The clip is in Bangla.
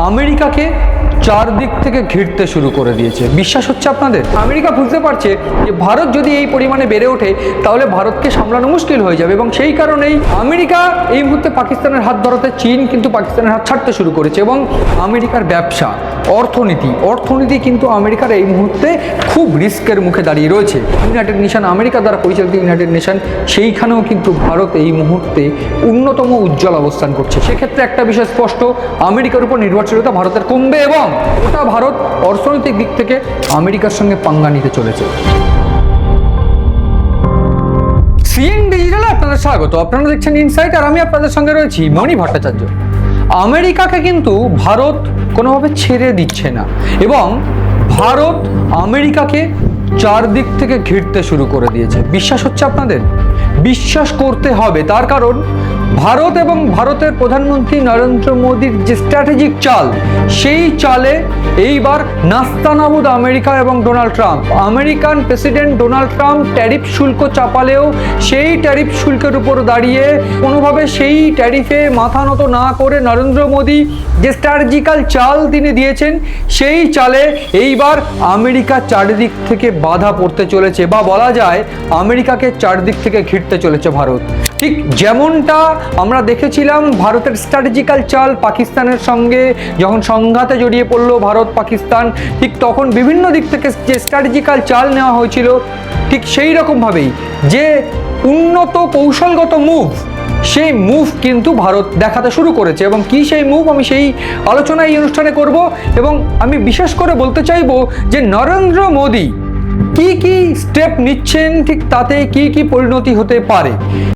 আমেরিকাকে চারদিক থেকে ঘিরতে শুরু করে দিয়েছে। বিশ্বাস হচ্ছে আপনাদের? আমেরিকা বুঝতে পারছে যে ভারত যদি এই পরিমাণে বেড়ে ওঠে তাহলে ভারতকে সামলানো মুশকিল হয়ে যাবে, এবং সেই কারণেই আমেরিকা এই মুহূর্তে পাকিস্তানের হাত ধরাতে, চীন কিন্তু পাকিস্তানের হাত ছাড়তে শুরু করেছে। এবং আমেরিকার ব্যবসা, অর্থনীতি কিন্তু আমেরিকার এই মুহূর্তে খুব রিস্কের মুখে দাঁড়িয়ে রয়েছে। ইউনাইটেড নেশন, আমেরিকা দ্বারা পরিচালিত ইউনাইটেড নেশন, সেইখানেও কিন্তু ভারত এই মুহূর্তে অন্যতম উজ্জ্বল অবস্থান করছে। সেক্ষেত্রে একটা বিষয় স্পষ্ট, আমেরিকার উপর নির্ভরশীলতা ভারতের কমবে এবং ওটা ভারত অর্থনৈতিক দিক থেকে আমেরিকার সঙ্গে পাঙ্গা নিতে চলেছে। সিএন ডিজিটালে আপনাদের স্বাগত। আপনারা দেখছেন ইনসাইট, আর আমি আপনাদের সঙ্গে রয়েছি মণি ভট্টাচার্য। আমেরিকাকে কিন্তু ভারত কোনোভাবে ছেড়ে দিচ্ছে না, এবং ভারত আমেরিকাকে চারদিক থেকে ঘিরতে শুরু করে দিয়েছে। বিশ্বাস হচ্ছে আপনাদের? বিশ্বাস করতে হবে, তার কারণ ভারত এবং ভারতের প্রধানমন্ত্রী নরেন্দ্র মোদীর যে স্ট্র্যাটেজিক চাল, সেই চালে এইবার নাস্তানাবুদ আমেরিকা এবং Donald Trump. American president Donald Trump tariff শুল্ক চাপালেও সেই ট্যারিফ শুল্কের উপর দাঁড়িয়ে কোনোভাবে সেই ট্যারিফে মাথা নত না করে নরেন্দ্র মোদী যে স্ট্র্যাটেজিক্যাল চাল তিনি দিয়েছেন, সেই চালে এইবার আমেরিকা চারিদিক থেকে বাধা পড়তে চলেছে, বা বলা যায় আমেরিকাকে চারদিক থেকে ঘিরতে চলেছে ভারত। ঠিক যেমনটা আমরা দেখেছিলাম ভারতের স্ট্র্যাটেজিক্যাল চাল পাকিস্তানের সঙ্গে যখন সংঘাতে জড়িয়ে পড়ল ভারত পাকিস্তান, ঠিক তখন বিভিন্ন দিক থেকে যে স্ট্র্যাটেজিক্যাল চাল নেওয়া হয়েছিল, ঠিক সেই রকমভাবেই যে উন্নত কৌশলগত মুভ, সেই মুভ কিন্তু ভারত দেখাতে শুরু করেছে। এবং কি সেই মুভ, আমি সেই আলোচনা এই অনুষ্ঠানে করব। এবং আমি বিশেষ করে বলতে চাইবো যে নরেন্দ্র মোদী কি স্টেপ নিচ্ছেন, ঠিক তাতে কি পরিণতি হতে পারে।